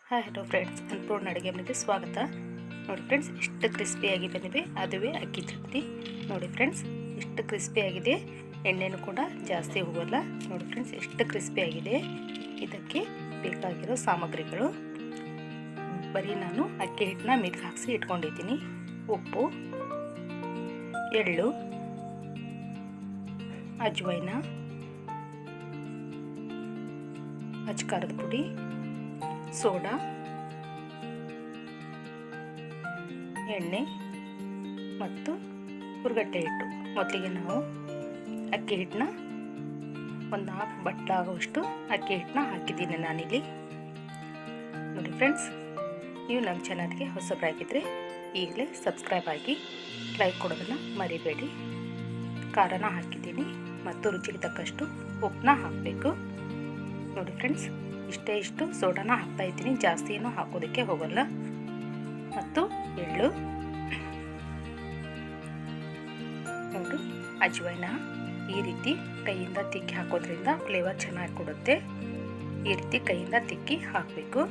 Hi hello friends, Annapurna ಅಡುಗೆ ಮನೆಗೆ ಸ್ವಾಗತ. ನೋಡಿ ಫ್ರೆಂಡ್ಸ್, ಇಷ್ಟು ಕ್ರಿಸ್ಪಿಯಾಗಿ ಬಂದಿವೆ. ಅದುವೇ ಅಕ್ಕಿ ಚಟ್ನಿ. ನೋಡಿ ಫ್ರೆಂಡ್ಸ್, ಇಷ್ಟು ಕ್ರಿಸ್ಪಿಯಾಗಿದೆ. ಎಣ್ಣೆನೂ ಕೂಡ ಜಾಸ್ತಿ ಹೋಗೋಲ್ಲ. ನೋಡಿ ಫ್ರೆಂಡ್ಸ್, ಎಷ್ಟು ಕ್ರಿಸ್ಪಿಯಾಗಿದೆ. ಇದಕ್ಕೆ ಬೇಕಾಗಿರೋ ಸಾಮಗ್ರಿಗಳು ಬರೀ ನಾನು ಅಕ್ಕಿ ಹಿಟ್ಟನ್ನ ಮಿಲ್ಕ್ ಹಾಕಿಸಿ ಇಟ್ಕೊಂಡಿದ್ದೀನಿ. ಉಪ್ಪು, ಎಳ್ಳು, ಅಜ್ವೈನ, ಅಚ್ಕಾರದ ಪುಡಿ, ಸೋಡಾ, ಎಣ್ಣೆ ಮತ್ತು ಹುರ್ಗಡ್ಲೆ ಹಿಟ್ಟು. ಮೊದಲಿಗೆ ನಾವು ಅಕ್ಕಿ ಹಿಟ್ಟನ್ನ ಒಂದು 4 ಬಟ್ಲಾಗುವಷ್ಟು ಅಕ್ಕಿ ಹಿಟ್ಟನ್ನ ಹಾಕಿದ್ದೀನಿ ನಾನಿಲ್ಲಿ. ನೋಡಿ ಫ್ರೆಂಡ್ಸ್, ನೀವು ನಮ್ಮ ಚಾನಲ್ಗೆ ಹೊಸಬರಾಗಿದ್ದರೆ ಈಗಲೇ ಸಬ್ಸ್ಕ್ರೈಬ್ ಆಗಿ ಲೈಕ್ ಕೊಡೋದನ್ನು ಮರಿಬೇಡಿ. ಖಾರನ ಹಾಕಿದ್ದೀನಿ ಮತ್ತು ರುಚಿಗೆ ತಕ್ಕಷ್ಟು ಉಪ್ಪನ್ನ ಹಾಕಬೇಕು. ನೋಡಿ ಫ್ರೆಂಡ್ಸ್, ಇಷ್ಟು ಸೋಡಾನ ಹಾಕ್ತಾಯಿದ್ದೀನಿ. ಜಾಸ್ತಿ ಏನೂ ಹಾಕೋದಕ್ಕೆ ಹೋಗಲ್ಲ. ಮತ್ತು ಎಳ್ಳು, ನೋಡಿ ಅಜ್ವೈನ. ಈ ರೀತಿ ಕೈಯಿಂದ ತಿಕ್ಕಿ ಹಾಕೋದ್ರಿಂದ ಫ್ಲೇವರ್ ಚೆನ್ನಾಗಿ ಕೊಡುತ್ತೆ. ಈ ರೀತಿ ಕೈಯಿಂದ ತಿಕ್ಕಿ ಹಾಕಬೇಕು.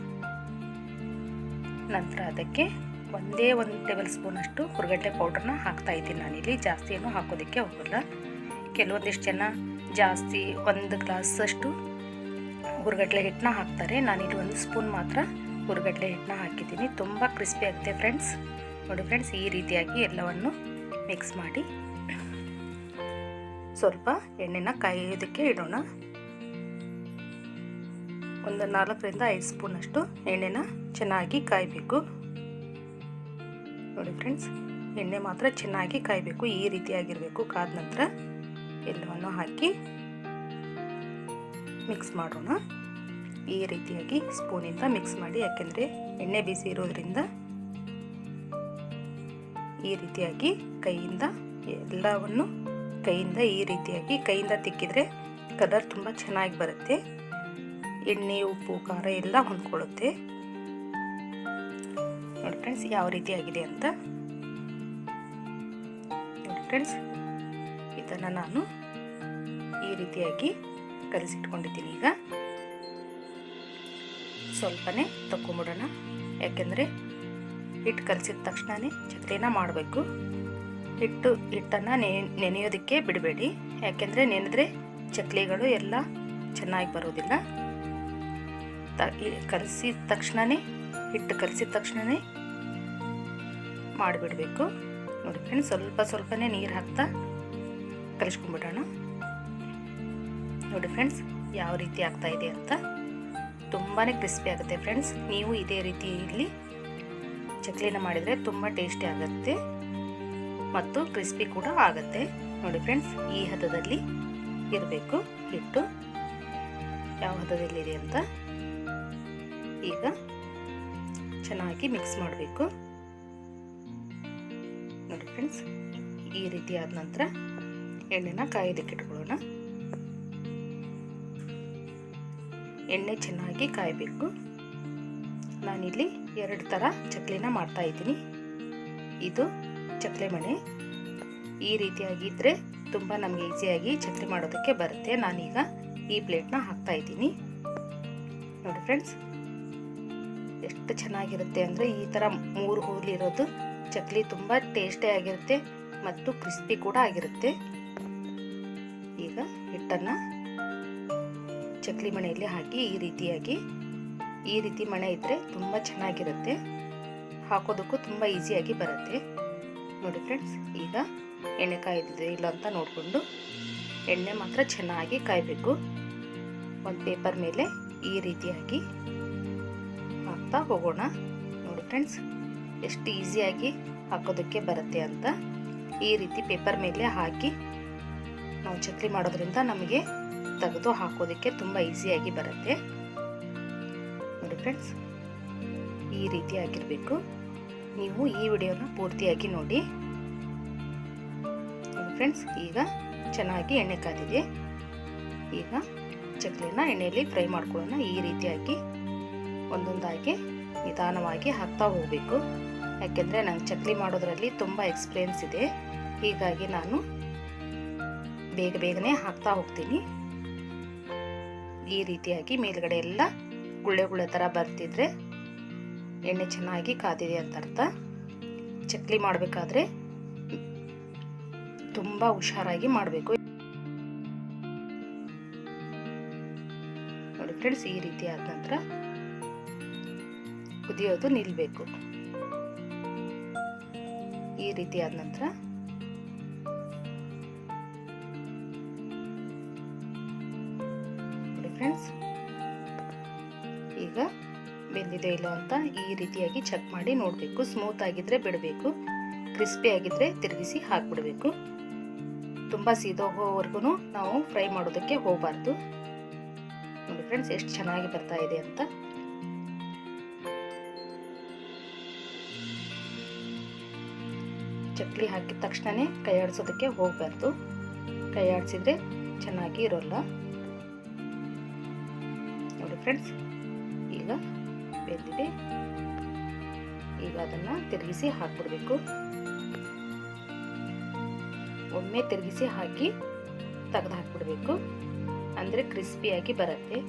ನಂತರ ಅದಕ್ಕೆ ಒಂದೇ 1 ಟೇಬಲ್ ಸ್ಪೂನ್ ಅಷ್ಟು ಹುರ್ಗಡ್ಲೆ ಪೌಡ್ರನ್ನ ಹಾಕ್ತಾಯಿದ್ದೀನಿ ನಾನಿಲ್ಲಿ. ಜಾಸ್ತಿ ಏನೂ ಹಾಕೋದಕ್ಕೆ ಹೋಗಲ್ಲ. ಕೆಲವೊಂದಿಷ್ಟು ಜನ ಜಾಸ್ತಿ 1 ಗ್ಲಾಸಷ್ಟು ಹುರ್ಗಡ್ಲೆ ಹಿಟ್ಟನ್ನ ಹಾಕ್ತಾರೆ. ನಾನಿಲ್ಲಿ 1 ಸ್ಪೂನ್ ಮಾತ್ರ ಹುರ್ಗಡ್ಲೆ ಹಿಟ್ಟನ್ನ ಹಾಕಿದ್ದೀನಿ. ತುಂಬ ಕ್ರಿಸ್ಪಿ ಆಗುತ್ತೆ ಫ್ರೆಂಡ್ಸ್. ನೋಡಿ ಫ್ರೆಂಡ್ಸ್, ಈ ರೀತಿಯಾಗಿ ಎಲ್ಲವನ್ನು ಮಿಕ್ಸ್ ಮಾಡಿ ಸ್ವಲ್ಪ ಎಣ್ಣೆನ ಕಾಯೋದಕ್ಕೆ ಇಡೋಣ. ಒಂದು 4 ರಿಂದ 5 ಸ್ಪೂನ್ ಅಷ್ಟು ಎಣ್ಣೆನ ಚೆನ್ನಾಗಿ ಕಾಯಬೇಕು. ನೋಡಿ ಫ್ರೆಂಡ್ಸ್, ಎಣ್ಣೆ ಮಾತ್ರ ಚೆನ್ನಾಗಿ ಕಾಯಬೇಕು. ಈ ರೀತಿಯಾಗಿರಬೇಕು. ಕಾದ ನಂತರ ಎಲ್ಲವನ್ನು ಹಾಕಿ ಮಿಕ್ಸ್ ಮಾಡೋಣ. ಈ ರೀತಿಯಾಗಿ ಸ್ಪೂನಿಂದ ಮಿಕ್ಸ್ ಮಾಡಿ, ಯಾಕೆಂದರೆ ಎಣ್ಣೆ ಬಿಸಿ ಇರೋದ್ರಿಂದ ಈ ರೀತಿಯಾಗಿ ಕೈಯಿಂದ ಎಲ್ಲವನ್ನು ಈ ರೀತಿಯಾಗಿ ಕೈಯಿಂದ ತಿಕ್ಕಿದರೆ ಕಲರ್ ತುಂಬ ಚೆನ್ನಾಗಿ ಬರುತ್ತೆ. ಎಣ್ಣೆ, ಉಪ್ಪು, ಖಾರ ಎಲ್ಲ ಹೊಂದ್ಕೊಳ್ಳುತ್ತೆ. ನೋಡಿ ಫ್ರೆಂಡ್ಸ್, ಯಾವ ರೀತಿಯಾಗಿದೆ ಅಂತ. ನೋಡಿ ಫ್ರೆಂಡ್ಸ್, ಇದನ್ನು ನಾನು ಈ ರೀತಿಯಾಗಿ ಕಲಸಿಟ್ಕೊಂಡಿದ್ದೀನಿ. ಈಗ ಸ್ವಲ್ಪನೇ ತಗೊಂಬಿಡೋಣ. ಯಾಕೆಂದರೆ ಹಿಟ್ಟು ಕಲಸಿದ ತಕ್ಷಣವೇ ಚಕ್ಲಿನ ಮಾಡಬೇಕು. ಹಿಟ್ಟನ್ನು ನೆನೆಯೋದಕ್ಕೆ ಬಿಡಬೇಡಿ. ಯಾಕೆಂದರೆ ನೆನೆದ್ರೆ ಚಕ್ಲಿಗಳು ಎಲ್ಲ ಚೆನ್ನಾಗಿ ಬರೋದಿಲ್ಲ. ಕಲಸಿದ ತಕ್ಷಣವೇ ಮಾಡಿಬಿಡಬೇಕು. ನೋಡಿ ಫ್ರೆಂಡ್ಸ್, ಸ್ವಲ್ಪನೇ ನೀರು ಹಾಕ್ತಾ ಕಲಿಸ್ಕೊಂಡ್ಬಿಡೋಣ. ನೋಡಿ ಫ್ರೆಂಡ್ಸ್, ಯಾವ ರೀತಿ ಆಗ್ತಾ ಇದೆ ಅಂತ. ತುಂಬಾ ಕ್ರಿಸ್ಪಿ ಆಗುತ್ತೆ ಫ್ರೆಂಡ್ಸ್. ನೀವು ಇದೇ ರೀತಿಯಲ್ಲಿ ಚಕ್ಲಿನ ಮಾಡಿದರೆ ತುಂಬ ಟೇಸ್ಟಿ ಆಗುತ್ತೆ ಮತ್ತು ಕ್ರಿಸ್ಪಿ ಕೂಡ ಆಗುತ್ತೆ. ನೋಡಿ ಫ್ರೆಂಡ್ಸ್, ಈ ಹದದಲ್ಲಿ ಇರಬೇಕು ಹಿಟ್ಟು. ಯಾವ ಹದದಲ್ಲಿದೆ ಅಂತ ಈಗ ಚೆನ್ನಾಗಿ ಮಿಕ್ಸ್ ಮಾಡಬೇಕು. ನೋಡಿ ಫ್ರೆಂಡ್ಸ್, ಈ ರೀತಿ ಆದ ನಂತರ ಎಣ್ಣೆನ ಕಾಯೋದಕ್ಕೆ ಇಟ್ಕೊಳ್ಳೋಣ. ಎಣ್ಣೆ ಚೆನ್ನಾಗಿ ಕಾಯಬೇಕು. ನಾನಿಲ್ಲಿ 2 ಥರ ಚಕ್ಲಿನ ಮಾಡ್ತಾ ಇದ್ದೀನಿ. ಇದು ಚಕ್ಲಿ ಮಣೆ. ಈ ರೀತಿಯಾಗಿದ್ದರೆ ತುಂಬ ನಮಗೆ ಈಸಿಯಾಗಿ ಚಕ್ಲಿ ಮಾಡೋದಕ್ಕೆ ಬರುತ್ತೆ. ನಾನೀಗ ಈ ಪ್ಲೇಟ್ನ ಹಾಕ್ತಾ ಇದ್ದೀನಿ. ನೋಡಿ ಫ್ರೆಂಡ್ಸ್, ಎಷ್ಟು ಚೆನ್ನಾಗಿರುತ್ತೆ ಅಂದರೆ ಈ ಥರ 3 ಹೋಲಿರೋದು ಚಕ್ಲಿ ತುಂಬ ಟೇಸ್ಟಿಯಾಗಿರುತ್ತೆ ಮತ್ತು ಕ್ರಿಸ್ಪಿ ಕೂಡ ಆಗಿರುತ್ತೆ. ಈಗ ಹಿಟ್ಟನ್ನು ಚಕ್ಲಿ ಮಣೆಯಲ್ಲಿ ಹಾಕಿ ಈ ರೀತಿ ಮಣೆ ಇದ್ದರೆ ತುಂಬ ಚೆನ್ನಾಗಿರುತ್ತೆ. ಹಾಕೋದಕ್ಕೂ ತುಂಬ ಈಸಿಯಾಗಿ ಬರುತ್ತೆ. ನೋಡಿ ಫ್ರೆಂಡ್ಸ್, ಈಗ ಎಣ್ಣೆ ಕಾಯ್ದಿದೆ ಇಲ್ಲ ಅಂತ ನೋಡಿಕೊಂಡು ಎಣ್ಣೆ ಮಾತ್ರ ಚೆನ್ನಾಗಿ ಕಾಯಬೇಕು. ಒಂದು ಪೇಪರ್ ಮೇಲೆ ಈ ರೀತಿಯಾಗಿ ಹಾಕ್ತಾ ಹೋಗೋಣ. ನೋಡಿ ಫ್ರೆಂಡ್ಸ್, ಎಷ್ಟು ಈಸಿಯಾಗಿ ಹಾಕೋದಕ್ಕೆ ಬರುತ್ತೆ ಅಂತ. ಈ ರೀತಿ ಪೇಪರ್ ಮೇಲೆ ಹಾಕಿ ನಾವು ಚಕ್ಲಿ ಮಾಡೋದ್ರಿಂದ ನಮಗೆ ತೆಗೆದು ಹಾಕೋದಕ್ಕೆ ತುಂಬ ಈಸಿಯಾಗಿ ಬರುತ್ತೆ. ನೋಡಿ ಫ್ರೆಂಡ್ಸ್, ಈ ರೀತಿ ಆಗಿರಬೇಕು. ನೀವು ಈ ವಿಡಿಯೋನ ಪೂರ್ತಿಯಾಗಿ ನೋಡಿ. ಫ್ರೆಂಡ್ಸ್, ಈಗ ಚೆನ್ನಾಗಿ ಎಣ್ಣೆ ಕಾದಿದೆ. ಈಗ ಚಕ್ಲಿನ ಎಣ್ಣೆಯಲ್ಲಿ ಫ್ರೈ ಮಾಡ್ಕೊಳ್ಳೋಣ. ಈ ರೀತಿಯಾಗಿ ಒಂದೊಂದಾಗಿ ನಿಧಾನವಾಗಿ ಹಾಕ್ತಾ ಹೋಗಬೇಕು. ಯಾಕೆಂದರೆ ನಂಗೆ ಚಕ್ಲಿ ಮಾಡೋದ್ರಲ್ಲಿ ತುಂಬ ಎಕ್ಸ್ಪೀರಿಯನ್ಸ್ ಇದೆ. ಹೀಗಾಗಿ ನಾನು ಬೇಗನೆ ಹಾಕ್ತಾ ಹೋಗ್ತೀನಿ. ಈ ರೀತಿಯಾಗಿ ಮೇಲ್ಗಡೆ ಎಲ್ಲ ಗುಳ್ಳೆ ಗುಳ್ಳೆ ಥರ ಬರ್ತಿದ್ರೆ ಎಣ್ಣೆ ಚೆನ್ನಾಗಿ ಕಾದಿದೆ ಅಂತ ಅರ್ಥ. ಚಕ್ಲಿ ಮಾಡಬೇಕಾದ್ರೆ ತುಂಬ ಹುಷಾರಾಗಿ ಮಾಡಬೇಕು. ನೋಡಿ ಫ್ರೆಂಡ್ಸ್, ಈ ರೀತಿ ಆದ ನಂತರ ಕುದಿಯೋದು ನಿಲ್ಲಬೇಕು. ಈ ರೀತಿ ಆದ ನಂತರ ನೋಡಿ ಫ್ರೆಂಡ್ಸ್, ಈಗ ಬೆಂದಿದೆ ಇಲ್ಲೋ ಅಂತ ಈ ರೀತಿಯಾಗಿ ಚೆಕ್ ಮಾಡಿ ನೋಡಬೇಕು. ಸ್ಮೂತ್ ಆಗಿದ್ರೆ ಬಿಡಬೇಕು, ಕ್ರಿಸ್ಪಿ ಆಗಿದ್ರೆ ತಿರುಗಿಸಿ ಹಾಕ್ಬಿಡಬೇಕು. ತುಂಬ ಸೀದೋಗೋವರೆಗೂ ನಾವು ಫ್ರೈ ಮಾಡೋದಕ್ಕೆ ಹೋಗಬಾರ್ದು. ನೋಡಿ ಫ್ರೆಂಡ್ಸ್, ಎಷ್ಟು ಚೆನ್ನಾಗಿ ಬರ್ತಾ ಇದೆ ಅಂತ. ಚಕ್ಲಿ ಹಾಕಿದ ತಕ್ಷಣನೇ ಕೈ ಆಡಿಸೋದಕ್ಕೆ ಹೋಗಬಾರ್ದು. ಕೈ ಆಡಿಸಿದ್ರೆ ಚೆನ್ನಾಗಿ ಇರೋಲ್ಲ. ನೋಡಿ ಫ್ರೆಂಡ್ಸ್, ಈಗ ಬೆಂದಿದೆ. ಈಗ ಅದನ್ನ ತಿರುಗಿಸಿ ಹಾಕ್ಬಿಡ್ಬೇಕು. ಒಮ್ಮೆ ತಿರುಗಿಸಿ ಹಾಕಿ ತೆಗೆದು ಹಾಕ್ಬಿಡ್ಬೇಕು, ಅಂದರೆ ಕ್ರಿಸ್ಪಿಯಾಗಿ ಬರುತ್ತೆ.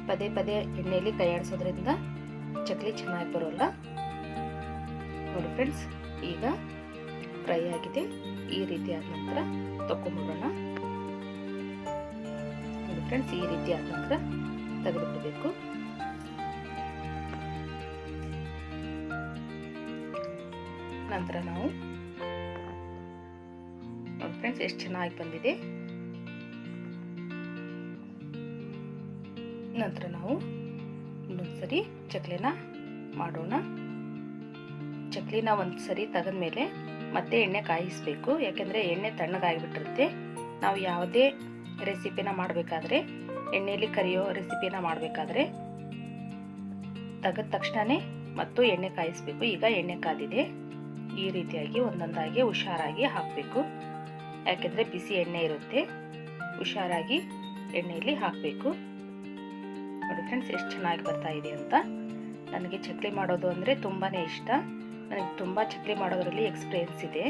ಪದೇ ಪದೇ ಎಣ್ಣೆಯಲ್ಲಿ ಕೈ ಆಡಿಸೋದ್ರಿಂದ ಚಕ್ಲಿ ಚೆನ್ನಾಗಿ ಬರೋಲ್ಲ. ನೋಡಿ ಫ್ರೆಂಡ್ಸ್, ಈಗ ಫ್ರೈ ಆಗಿದೆ. ಈ ರೀತಿ ಆದ ನಂತರ ತಗೊಂಡ್ಬಿಡೋಣ. ನೋಡಿ ಫ್ರೆಂಡ್ಸ್, ಈ ರೀತಿ ಆದ ನಂತರ ತೆಗೆದುಬಿಡಬೇಕು. ನಂತರ ನಾವು ನೋಡಿ ಫ್ರೆಂಡ್ಸ್, ಎಷ್ಟು ಚೆನ್ನಾಗಿ ಬಂದಿದೆ. ನಂತರ ನಾವು ಇನ್ನೊಂದ್ಸರಿ ಚಕ್ಲಿನ ಮಾಡೋಣ. ಚಕ್ಲಿನ ಒಂದ್ಸರಿ ತೆಗೆದ ಮೇಲೆ ಮತ್ತೆ ಎಣ್ಣೆ ಕಾಯಿಸಬೇಕು. ಯಾಕೆಂದರೆ ಎಣ್ಣೆ ತಣ್ಣಗಾಗಿಬಿಟ್ಟಿರುತ್ತೆ. ನಾವು ಯಾವುದೇ ರೆಸಿಪಿನ ಮಾಡಬೇಕಾದ್ರೆ, ಎಣ್ಣೆಯಲ್ಲಿ ಕರಿಯೋ ರೆಸಿಪಿನ ಮಾಡಬೇಕಾದ್ರೆ ತೆಗೆದ ತಕ್ಷಣವೇ ಮತ್ತು ಎಣ್ಣೆ ಕಾಯಿಸಬೇಕು. ಈಗ ಎಣ್ಣೆ ಕಾದಿದೆ. ಈ ರೀತಿಯಾಗಿ ಒಂದೊಂದಾಗಿ ಹುಷಾರಾಗಿ ಹಾಕಬೇಕು. ಯಾಕೆಂದರೆ ಬಿಸಿ ಎಣ್ಣೆ ಇರುತ್ತೆ. ಹುಷಾರಾಗಿ ಎಣ್ಣೆಯಲ್ಲಿ ಹಾಕಬೇಕು. ನೋಡಿ ಫ್ರೆಂಡ್ಸ್, ಎಷ್ಟು ಚೆನ್ನಾಗಿ ಬರ್ತಾ ಇದೆ ಅಂತ. ನನಗೆ ಚಕ್ಲಿ ಮಾಡೋದು ಅಂದರೆ ತುಂಬಾ ಇಷ್ಟ. ನನಗೆ ತುಂಬ ಚಕ್ಲಿ ಮಾಡೋದ್ರಲ್ಲಿ ಎಕ್ಸ್ಪೀರಿಯೆನ್ಸ್ ಇದೆ.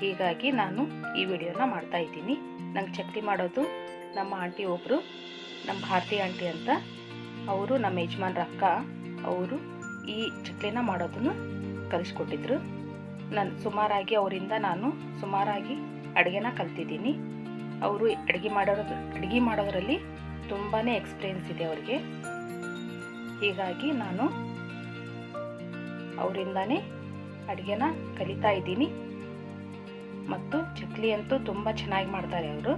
ಹೀಗಾಗಿ ನಾನು ಈ ವಿಡಿಯೋನ ಮಾಡ್ತಾ ಇದ್ದೀನಿ. ನಂಗೆ ಚಕ್ಲಿ ಮಾಡೋದು ನಮ್ಮ ಆಂಟಿ ಒಬ್ಬರು, ನಮ್ಮ ಭಾರತಿ ಆಂಟಿ ಅಂತ, ಅವರು ನಮ್ಮ ಯಜಮಾನ್ರ ಅಕ್ಕ. ಅವರು ಈ ಚಕ್ಲಿನ ಮಾಡೋದನ್ನು ಕಲಿಸ್ಕೊಟ್ಟಿದ್ರು. ಅವರಿಂದ ನಾನು ಸುಮಾರಾಗಿ ಅಡುಗೆನ ಕಲ್ತಿದ್ದೀನಿ. ಅವರು ಅಡುಗೆ ಮಾಡೋದ್ರಲ್ಲಿ ತುಂಬಾ ಎಕ್ಸ್ಪೀರಿಯೆನ್ಸ್ ಇದೆ ಅವರಿಗೆ. ಹೀಗಾಗಿ ನಾನು ಅವರಿಂದಾನೇ ಅಡುಗೆನ ಕಲಿತಾ ಇದ್ದೀನಿ. ಮತ್ತು ಚಕ್ಲಿ ಅಂತೂ ತುಂಬ ಚೆನ್ನಾಗಿ ಮಾಡ್ತಾರೆ ಅವರು.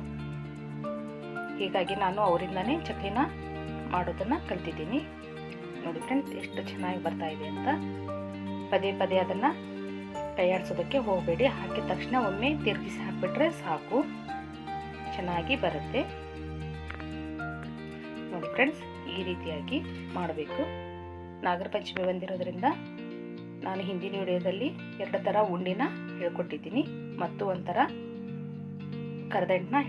ಹೀಗಾಗಿ ನಾನು ಅವರಿಂದಾನೇ ಚಕ್ಲಿನ ಮಾಡೋದನ್ನು ಕಲ್ತಿದ್ದೀನಿ. ನೋಡಿ ಫ್ರೆಂಡ್ಸ್, ಎಷ್ಟು ಚೆನ್ನಾಗಿ ಬರ್ತಾ ಇದೆ ಅಂತ. ಪದೇ ಪದೇ ಅದನ್ನು ಕೈ ಆಡಿಸೋದಕ್ಕೆ ಹೋಗಬೇಡಿ. ಹಾಕಿದ ತಕ್ಷಣ ಒಮ್ಮೆ ತಿರುಗಿಸಿ ಹಾಕಿಬಿಟ್ರೆ ಸಾಕು, ಚೆನ್ನಾಗಿ ಬರುತ್ತೆ. ನೋಡಿ ಫ್ರೆಂಡ್ಸ್, ಈ ರೀತಿಯಾಗಿ ಮಾಡಬೇಕು. ನಾಗರ ಪಂಚಮಿ ಬಂದಿರೋದ್ರಿಂದ ನಾನು ಹಿಂದಿನ ವಿಡಿಯೋದಲ್ಲಿ 2 ಥರ ಉಂಡಿನ ಹೇಳ್ಕೊಟ್ಟಿದ್ದೀನಿ ಮತ್ತು ಒಂಥರ ಕರದಂಟನ್ನ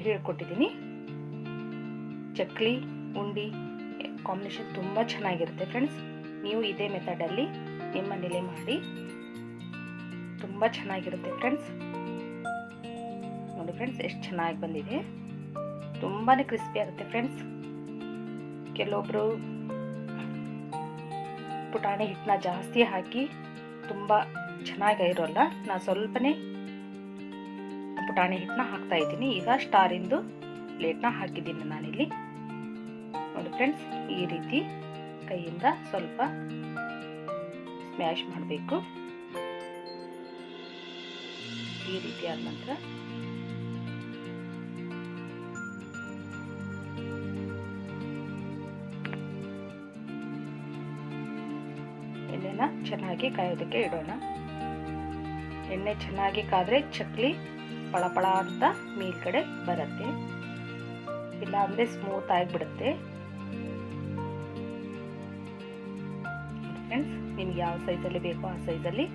ಹೇಳ್ಕೊಟ್ಟಿದ್ದೀನಿ. ಚಕ್ಲಿ ಉಂಡಿ ಕಾಂಬಿನೇಷನ್ ತುಂಬ ಚೆನ್ನಾಗಿರುತ್ತೆ ಫ್ರೆಂಡ್ಸ್. ನೀವು ಇದೇ ಮೆಥಡಲ್ಲಿ ನಿಮ್ಮ ಮನೇಲಿ ಮಾಡಿ, ತುಂಬ ಚೆನ್ನಾಗಿರುತ್ತೆ ಫ್ರೆಂಡ್ಸ್. ನೋಡಿ ಫ್ರೆಂಡ್ಸ್, ಎಷ್ಟು ಚೆನ್ನಾಗಿ ಬಂದಿದೆ. ತುಂಬಾ ಕ್ರಿಸ್ಪಿ ಆಗುತ್ತೆ ಫ್ರೆಂಡ್ಸ್. ಕೆಲವೊಬ್ಬರು ಪುಟಾಣಿ ಹಿಟ್ಟನ್ನ ಜಾಸ್ತಿ ಹಾಕಿ ತುಂಬ ಚೆನ್ನಾಗಿ ಇರೋಲ್ಲ. ನಾನು ಸ್ವಲ್ಪನೇ ಪುಟಾಣಿ ಹಿಟ್ಟನ್ನ ಹಾಕ್ತಾ ಇದ್ದೀನಿ. ಈಗ ಸ್ಟಾರಿಂದು ಪ್ಲೇಟ್ನ ಹಾಕಿದ್ದೀನಿ ನಾನಿಲ್ಲಿ. ನೋಡಿ ಫ್ರೆಂಡ್ಸ್, ಈ ರೀತಿ ಕೈಯಿಂದ ಸ್ವಲ್ಪ ಸ್ಮ್ಯಾಶ್ ಮಾಡಬೇಕು. ಈ ರೀತಿ ಆದ ನಂತರ ಎಣ್ಣೆನ ಚೆನ್ನಾಗಿ ಕಾಯೋದಕ್ಕೆ ಇಡೋಣ. ಎಣ್ಣೆ ಚೆನ್ನಾಗಿ ಕಾದ್ರೆ ಚಕ್ಲಿ ಪಳಪಳ ಅಂತ ಮೇಲ್ಗಡೆ ಬರುತ್ತೆ, ಇಲ್ಲ ಅಂದರೆ ಸ್ಮೂತ್ ಆಗಿಬಿಡುತ್ತೆ. ಫ್ರೆಂಡ್ಸ್, ನಿಮ್ಗೆ ಯಾವ ಸೈಜಲ್ಲಿ ಬೇಕೋ ಆ ಸೈಜಲ್ಲಿ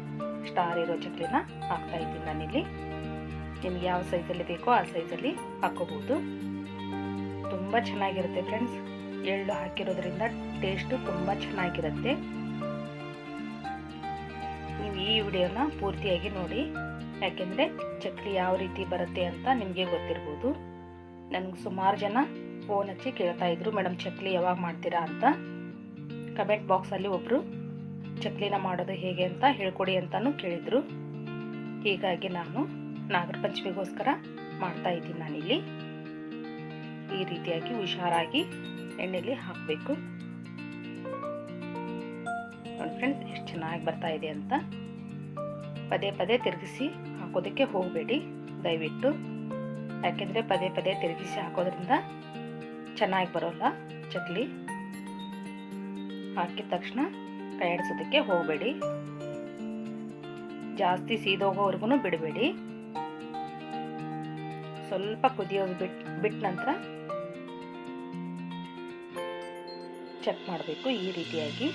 ಸ್ಟಾರ್ ಇರೋ ಚಕ್ಲಿನ ಹಾಕ್ತಾ ಇದ್ದೀನಿ ನಾನಿಲ್ಲಿ. ನಿಮ್ಗೆ ಯಾವ ಸೈಜಲ್ಲಿ ಬೇಕೋ ಆ ಸೈಜಲ್ಲಿ ಹಾಕೋಬಹುದು. ತುಂಬ ಚೆನ್ನಾಗಿರುತ್ತೆ ಫ್ರೆಂಡ್ಸ್. ಎಳ್ಳು ಹಾಕಿರೋದ್ರಿಂದ ಟೇಸ್ಟು ತುಂಬ ಚೆನ್ನಾಗಿರುತ್ತೆ. ನೀವು ಈ ವಿಡಿಯೋನ ಪೂರ್ತಿಯಾಗಿ ನೋಡಿ, ಯಾಕೆಂದರೆ ಚಕ್ಲಿ ಯಾವ ರೀತಿ ಬರುತ್ತೆ ಅಂತ ನಿಮಗೆ ಗೊತ್ತಿರ್ಬೋದು. ನನಗೆ ಸುಮಾರು ಜನ ಫೋನ್ ಹಚ್ಚಿ ಕೇಳ್ತಾ ಇದ್ರು, ಮೇಡಮ್ ಚಕ್ಲಿ ಯಾವಾಗ ಮಾಡ್ತೀರಾ ಅಂತ. ಕಮೆಂಟ್ ಬಾಕ್ಸಲ್ಲಿ ಒಬ್ಬರು ಚಕ್ಲಿನ ಮಾಡೋದು ಹೇಗೆ ಅಂತ ಹೇಳ್ಕೊಡಿ ಅಂತಲೂ ಕೇಳಿದರು. ಹೀಗಾಗಿ ನಾನು ನಾಗರ ಪಂಚಮಿಗೋಸ್ಕರ ಮಾಡ್ತಾಯಿದ್ದೀನಿ. ನಾನಿಲ್ಲಿ ಈ ರೀತಿಯಾಗಿ ಹುಷಾರಾಗಿ ಎಣ್ಣೆಯಲ್ಲಿ ಹಾಕಬೇಕು. ನೋಡಿ ಫ್ರೆಂಡ್ಸ್, ಎಷ್ಟು ಚೆನ್ನಾಗಿ ಬರ್ತಾ ಇದೆ ಅಂತ. ಪದೇ ಪದೇ ತಿರುಗಿಸಿ ಹಾಕೋದಕ್ಕೆ ಹೋಗಬೇಡಿ ದಯವಿಟ್ಟು. ಯಾಕೆಂದರೆ ಪದೇ ಪದೇ ತಿರುಗಿಸಿ ಹಾಕೋದ್ರಿಂದ ಚೆನ್ನಾಗಿ ಬರೋಲ್ಲ ಚಕ್ಲಿ. ಹಾಕಿದ ತಕ್ಷಣ ಕೈ ಆಡಿಸೋದಕ್ಕೆ ಹೋಗಬೇಡಿ. ಜಾಸ್ತಿ ಸೀದೋಗೋವರೆಗೂ ಬಿಡಬೇಡಿ. ಸ್ವಲ್ಪ ಕುದಿಯೋದು ಬಿಟ್ಟ ನಂತರ ಚೆಕ್ ಮಾಡಬೇಕು. ಈ ರೀತಿಯಾಗಿ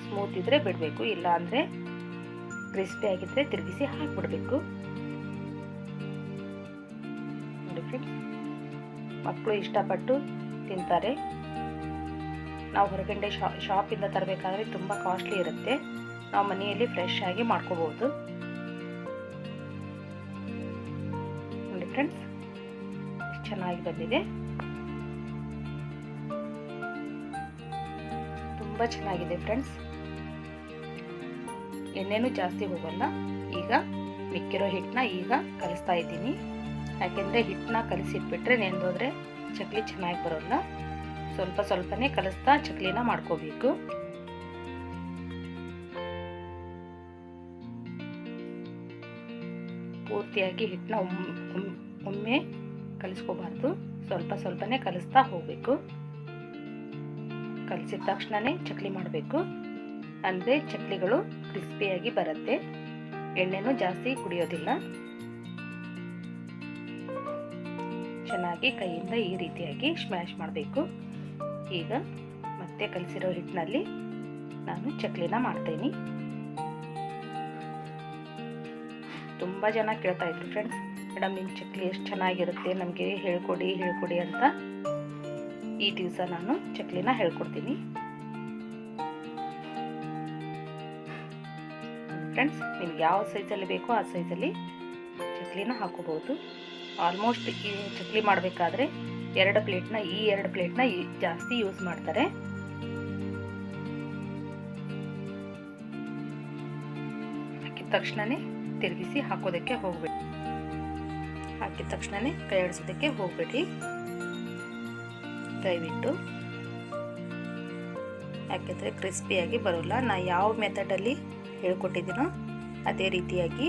ಸ್ಮೂತ್ ಇದ್ದರೆ ಬಿಡಬೇಕು, ಇಲ್ಲ ಅಂದರೆ ಕ್ರಿಸ್ಪಿ ಆಗಿದ್ದರೆ ತಿರುಗಿಸಿ ಹಾಕಿಬಿಡಬೇಕು. ನೋಡಿ ಫ್ರೆಂಡ್ಸ್, ಮಕ್ಕಳು ಇಷ್ಟಪಟ್ಟು ತಿಂತಾರೆ. ನಾವು ಹೊರಗಡೆ ಶಾಪಿಂದ ತರಬೇಕಾದ್ರೆ ತುಂಬ ಕಾಸ್ಟ್ಲಿ ಇರುತ್ತೆ. ನಾವು ಮನೆಯಲ್ಲಿ ಫ್ರೆಶ್ ಆಗಿ ಮಾಡ್ಕೋಬಹುದು. ನೋಡಿ ಫ್ರೆಂಡ್ಸ್, ಎಷ್ಟು ಚೆನ್ನಾಗಿ ಬಂದಿದೆ. ತುಂಬ ಚೆನ್ನಾಗಿದೆ ಫ್ರೆಂಡ್ಸ್. ಎಣ್ಣೆನೂ ಜಾಸ್ತಿ ಹೋಗಲ್ಲ. ಈಗ ಮಿಕ್ಕಿರೋ ಹಿಟ್ಟನ್ನ ಈಗ ಕಲಿಸ್ತಾ ಇದ್ದೀನಿ. ಯಾಕೆಂದರೆ ಹಿಟ್ಟನ್ನ ಕಲಿಸಿಟ್ಬಿಟ್ರೆ ನೆನೆದೋದ್ರೆ ಚಕ್ಲಿ ಚೆನ್ನಾಗಿ ಬರೋಲ್ಲ. ಸ್ವಲ್ಪ ಸ್ವಲ್ಪನೇ ಕಲಿಸ್ತಾ ಚಕ್ಲಿನ ಮಾಡ್ಕೋಬೇಕು. ಪೂರ್ತಿಯಾಗಿ ಹಿಟ್ಟನ್ನ ಒಮ್ಮೆ ಕಲಿಸ್ಕೋಬಾರ್ದು, ಸ್ವಲ್ಪ ಸ್ವಲ್ಪನೇ ಕಲಿಸ್ತಾ ಹೋಗಬೇಕು. ಕಲಿಸಿದ ತಕ್ಷಣನೇ ಚಕ್ಲಿ ಮಾಡಬೇಕು, ಅಂದರೆ ಚಕ್ಲಿಗಳು ಕ್ರಿಸ್ಪಿಯಾಗಿ ಬರುತ್ತೆ. ಎಣ್ಣೆನೂ ಜಾಸ್ತಿ ಕುಡಿಯೋದಿಲ್ಲ. ಚೆನ್ನಾಗಿ ಕೈಯಿಂದ ಈ ರೀತಿಯಾಗಿ ಸ್ಮ್ಯಾಶ್ ಮಾಡಬೇಕು. ಈಗ ಮತ್ತೆ ಕಲಿಸಿರೋ ಹಿಟ್ಟಿನಲ್ಲಿ ನಾನು ಚಕ್ಲಿನ ಮಾಡ್ತೇನೆ. ತುಂಬ ಜನ ಕೇಳ್ತಾ ಇದ್ರು ಫ್ರೆಂಡ್ಸ್, ಮೇಡಮ್ ನಿಮ್ಮ ಚಕ್ಲಿ ಎಷ್ಟು ಚೆನ್ನಾಗಿರುತ್ತೆ, ನಮಗೆ ಹೇಳ್ಕೊಡಿ ಅಂತ. ಈ ದಿವಸ ನಾನು ಚಕ್ಲಿನ ಹೇಳ್ಕೊಡ್ತೀನಿ ಫ್ರೆಂಡ್ಸ್. ನಿಮ್ಗೆ ಯಾವ ಸೈಜಲ್ಲಿ ಬೇಕೋ ಆ ಸೈಜಲ್ಲಿ ಚಕ್ಲಿನ ಹಾಕೋಬಹುದು. ಆಲ್ಮೋಸ್ಟ್ ಈ ಚಕ್ಲಿ ಮಾಡಬೇಕಾದ್ರೆ ಈ ಎರಡು ಪ್ಲೇಟ್ನ ಜಾಸ್ತಿ ಯೂಸ್ ಮಾಡ್ತಾರೆ. ಹಾಕಿದ ತಕ್ಷಣನೇ ತಿರುಗಿಸಿ ಹಾಕೋದಕ್ಕೆ ಹೋಗ್ಬೇಡಿ. ಹಾಕಿದ ತಕ್ಷಣನೇ ಕೈ ಆಡಿಸೋದಕ್ಕೆ ಹೋಗ್ಬೇಡಿ ದಯವಿಟ್ಟು. ಯಾಕೆಂದರೆ ಕ್ರಿಸ್ಪಿಯಾಗಿ ಬರೋಲ್ಲ. ನಾ ಯಾವ ಮೆಥಡಲ್ಲಿ ಹೇಳ್ಕೊಟ್ಟಿದ್ದೀನೋ ಅದೇ ರೀತಿಯಾಗಿ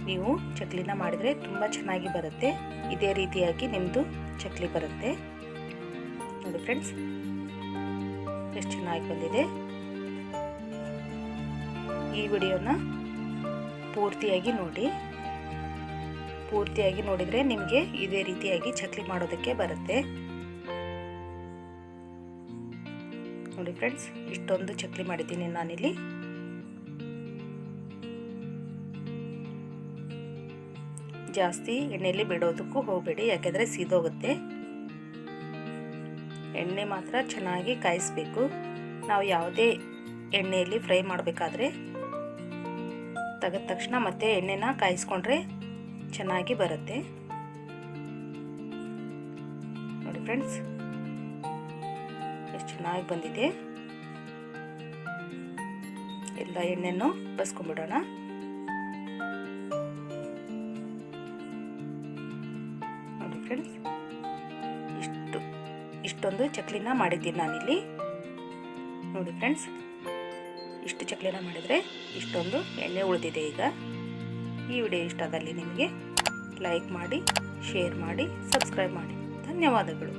ನೀವು ಚಕ್ಲಿನ ಮಾಡಿದರೆ ತುಂಬ ಚೆನ್ನಾಗಿ ಬರುತ್ತೆ. ಇದೇ ರೀತಿಯಾಗಿ ನಿಮ್ಮದು ಚಕ್ಲಿ ಬರುತ್ತೆ. ನೋಡಿ ಫ್ರೆಂಡ್ಸ್, ಎಷ್ಟು ಚೆನ್ನಾಗಿ ಬಂದಿದೆ. ಈ ವಿಡಿಯೋನ ಪೂರ್ತಿಯಾಗಿ ನೋಡಿ. ಪೂರ್ತಿಯಾಗಿ ನೋಡಿದರೆ ನಿಮಗೆ ಇದೇ ರೀತಿಯಾಗಿ ಚಕ್ಲಿ ಮಾಡೋದಕ್ಕೆ ಬರುತ್ತೆ. ನೋಡಿ ಫ್ರೆಂಡ್ಸ್, ಇಷ್ಟೊಂದು ಚಕ್ಲಿ ಮಾಡಿದ್ದೀನಿ ನಾನಿಲ್ಲಿ. ಜಾಸ್ತಿ ಎಣ್ಣೆಯಲ್ಲಿ ಬಿಡೋದಕ್ಕೂ ಹೋಗಬೇಡಿ, ಯಾಕೆಂದರೆ ಸೀದೋಗುತ್ತೆ. ಎಣ್ಣೆ ಮಾತ್ರ ಚೆನ್ನಾಗಿ ಕಾಯಿಸಬೇಕು. ನಾವು ಯಾವುದೇ ಎಣ್ಣೆಯಲ್ಲಿ ಫ್ರೈ ಮಾಡಬೇಕಾದ್ರೆ ತೆಗೆದ ತಕ್ಷಣ ಮತ್ತೆ ಎಣ್ಣೆನ ಕಾಯಿಸ್ಕೊಂಡ್ರೆ ಚೆನ್ನಾಗಿ ಬರುತ್ತೆ. ನೋಡಿ ಫ್ರೆಂಡ್ಸ್, ಎಷ್ಟು ಚೆನ್ನಾಗಿ ಬಂದಿದೆ. ಎಲ್ಲ ಎಣ್ಣೆನೂ ಬಸ್ಕೊಂಡ್ಬಿಡೋಣ. ನೋಡಿ ಫ್ರೆಂಡ್ಸ್, ಇಷ್ಟೊಂದು ಚಕ್ಲಿನ ಮಾಡಿದ್ದೀನಿ ನಾನಿಲ್ಲಿ. ನೋಡಿ ಫ್ರೆಂಡ್ಸ್, ಇಷ್ಟು ಚಕ್ಲಿನ ಮಾಡಿದರೆ ಇಷ್ಟೊಂದು ಎಣ್ಣೆ ಉಳಿದಿದೆ. ಈಗ ಈ ವಿಡಿಯೋ ಇಷ್ಟ ಆದಲ್ಲಿ ನಿಮಗೆ ಲೈಕ್ ಮಾಡಿ, ಶೇರ್ ಮಾಡಿ, ಸಬ್ಸ್ಕ್ರೈಬ್ ಮಾಡಿ. ಧನ್ಯವಾದಗಳು.